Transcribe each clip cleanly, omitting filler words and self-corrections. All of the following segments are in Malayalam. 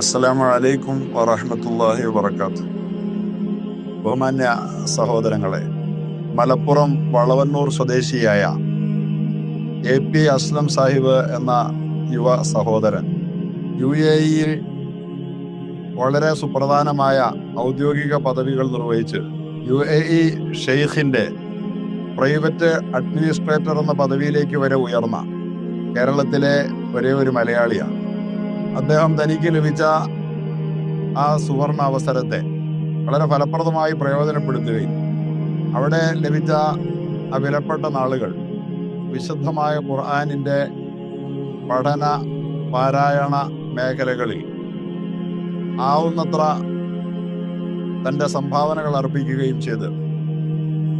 അസ്സലാമു അലൈക്കും വറഹ്മത്തുള്ളാഹി വബറകാതുഹു. ബഹുമാന്യ സഹോദരങ്ങളെ, മലപ്പുറം വളവന്നൂർ സ്വദേശിയായ AP അസ്ലം സാഹിബ് എന്ന യുവ സഹോദരൻ UAE-യിൽ വളരെ സുപ്രധാനമായ ഔദ്യോഗിക പദവികൾ നിർവഹിച്ച് UAE ഷെയ്ഖിന്റെ പ്രൈവറ്റ് അഡ്മിനിസ്ട്രേറ്റർ എന്ന പദവിയിലേക്ക് വരെ ഉയർന്ന കേരളത്തിലെ ഒരേ ഒരു മലയാളിയാണ്. അദ്ദേഹം തനിക്ക് ലഭിച്ച ആ സുവർണ അവസരത്തെ വളരെ ഫലപ്രദമായി പ്രയോജനപ്പെടുത്തുകയും അവിടെ ലഭിച്ച ആ വിലപ്പെട്ട നാളുകൾ വിശുദ്ധമായ ഖുർആനിൻ്റെ പഠന പാരായണ മേഖലകളിൽ ആവുന്നത്ര തൻ്റെ സംഭാവനകൾ അർപ്പിക്കുകയും ചെയ്ത്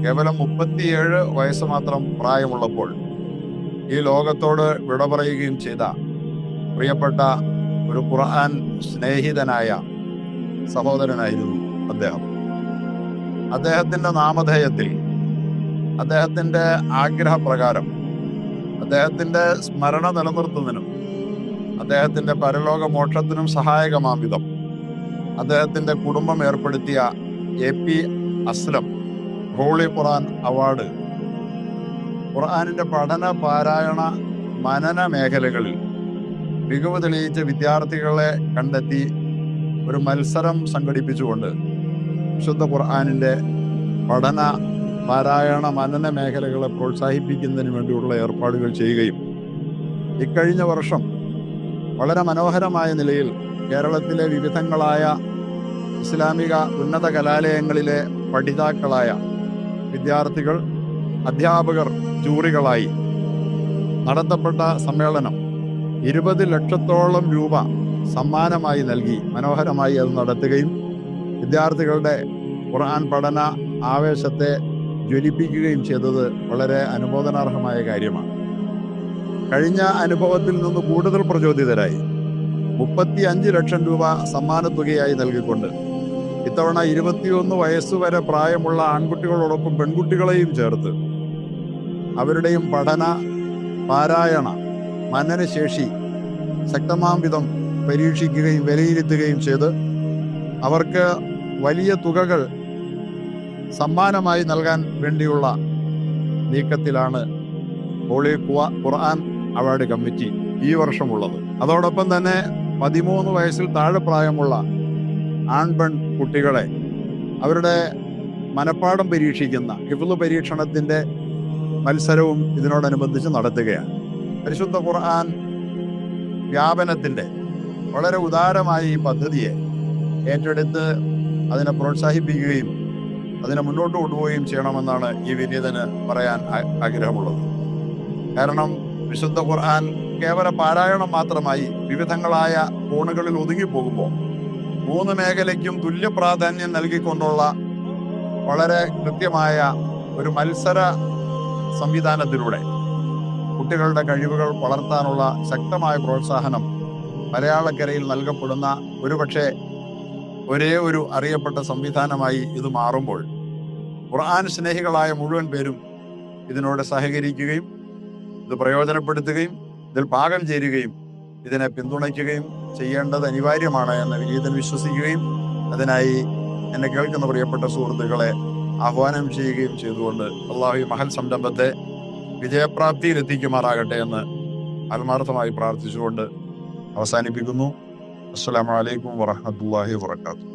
കേവലം 37 വയസ്സ് മാത്രം പ്രായമുള്ളപ്പോൾ ഈ ലോകത്തോട് വിട പറയുകയും ചെയ്ത പ്രിയപ്പെട്ട ഒരു ഖുർആൻ സ്നേഹിതനായ സഹോദരനായിരുന്നു അദ്ദേഹം. അദ്ദേഹത്തിൻ്റെ നാമധേയത്തിൽ, അദ്ദേഹത്തിൻ്റെ ആഗ്രഹപ്രകാരം, അദ്ദേഹത്തിൻ്റെ സ്മരണ നിലനിർത്തുന്നതിനും അദ്ദേഹത്തിൻ്റെ പരലോക മോക്ഷത്തിനും സഹായകമാം വിധം അദ്ദേഹത്തിൻ്റെ കുടുംബം ഏർപ്പെടുത്തിയ AP Aslam holy Quran award ഖുർആനിൻ്റെ പഠന പാരായണ മനന മേഖലകളിൽ മികവ് തെളിയിച്ച വിദ്യാർത്ഥികളെ കണ്ടെത്തി ഒരു മത്സരം സംഘടിപ്പിച്ചുകൊണ്ട് വിശുദ്ധ ഖുർആനിൻ്റെ പഠന പാരായണ മനന മേഖലകളെ പ്രോത്സാഹിപ്പിക്കുന്നതിന് വേണ്ടിയുള്ള ഏർപ്പാടുകൾ ചെയ്യുകയും ഇക്കഴിഞ്ഞ വർഷം വളരെ മനോഹരമായ നിലയിൽ കേരളത്തിലെ വിവിധങ്ങളായ ഇസ്ലാമിക ഉന്നത കലാലയങ്ങളിലെ പഠിതാക്കളായ വിദ്യാർത്ഥികൾ, അധ്യാപകർ ജൂറികളായി നടത്തപ്പെട്ട സമ്മേളനം 20 ലക്ഷത്തോളം രൂപ സമ്മാനമായി നൽകി മനോഹരമായി അത് നടത്തുകയും വിദ്യാർത്ഥികളുടെ ഖുർആൻ പഠന ആവേശത്തെ ജ്വലിപ്പിക്കുകയും ചെയ്തത് വളരെ അനുമോദനാർഹമായ കാര്യമാണ്. കഴിഞ്ഞ അനുഭവത്തിൽ നിന്ന് കൂടുതൽ പ്രചോദിതരായി 35 ലക്ഷം രൂപ സമ്മാനത്തുകയായി നൽകിക്കൊണ്ട് ഇത്തവണ 21 വയസ്സുവരെ പ്രായമുള്ള ആൺകുട്ടികളോടൊപ്പം പെൺകുട്ടികളെയും ചേർത്ത് അവരുടെയും പഠന പാരായണ മനനശേഷി ശക്തമാം വിധം പരീക്ഷിക്കുകയും വിലയിരുത്തുകയും ചെയ്ത് അവർക്ക് വലിയ തുകകൾ സമ്മാനമായി നൽകാൻ വേണ്ടിയുള്ള നീക്കത്തിലാണ് ഹോളി ഖുർആൻ അവാർഡ് കമ്മിറ്റി ഈ വർഷമുള്ളത്. അതോടൊപ്പം തന്നെ 13 വയസ്സിൽ താഴെ പ്രായമുള്ള ആൺപെൺ കുട്ടികളെ അവരുടെ മനപ്പാഠം പരീക്ഷിക്കുന്ന ഹിഫ്ള് പരീക്ഷണത്തിൻ്റെ മത്സരവും ഇതിനോടനുബന്ധിച്ച് നടത്തുകയാണ്. പരിശുദ്ധ ഖുർആൻ വ്യാപനത്തിൻ്റെ വളരെ ഉദാരമായ ഈ പദ്ധതിയെ ഏറ്റെടുത്ത് അതിനെ പ്രോത്സാഹിപ്പിക്കുകയും അതിനെ മുന്നോട്ട് കൊണ്ടുപോവുകയും ചെയ്യണമെന്നാണ് ഈ വിനീതന് പറയാൻ ആഗ്രഹമുള്ളത്. കാരണം വിശുദ്ധ ഖുർആൻ കേവല പാരായണം മാത്രമായി വിവിധങ്ങളായ കോണുകളിൽ ഒതുങ്ങിപ്പോകുമ്പോൾ 3 മേഖലയ്ക്കും തുല്യ പ്രാധാന്യം നൽകിക്കൊണ്ടുള്ള വളരെ കൃത്യമായ ഒരു മത്സര സംവിധാനത്തിലൂടെ കുട്ടികളുടെ കഴിവുകൾ വളർത്താനുള്ള ശക്തമായ പ്രോത്സാഹനം മലയാളക്കരയിൽ നൽകപ്പെടുന്ന ഒരുപക്ഷെ ഒരേ ഒരു അറിയപ്പെട്ട സംവിധാനമായി ഇത് മാറുമ്പോൾ ഖുർആൻ സ്നേഹികളായ മുഴുവൻ പേരും ഇതിനോട് സഹകരിക്കുകയും ഇത് പ്രയോജനപ്പെടുത്തുകയും ഇതിൽ ഭാഗം ചേരുകയും ഇതിനെ പിന്തുണയ്ക്കുകയും ചെയ്യേണ്ടത് അനിവാര്യമാണ് എന്ന് വിനീതൻ വിശ്വസിക്കുകയും അതിനായി എന്നെ കേൾക്കുന്ന പ്രിയപ്പെട്ട സുഹൃത്തുക്കളെ ആഹ്വാനം ചെയ്യുകയും ചെയ്തുകൊണ്ട് അല്ലാഹു ഈ മഹൽ സംരംഭത്തെ വിജയപ്രാപ്തിയിൽ എത്തിക്കുമാറാകട്ടെ എന്ന് ആത്മാർത്ഥമായി പ്രാർത്ഥിച്ചുകൊണ്ട് അവസാനിപ്പിക്കുന്നു. അസ്സലാമു അലൈക്കും വറഹ്മത്തുള്ളാഹി വബറകാതുഹു.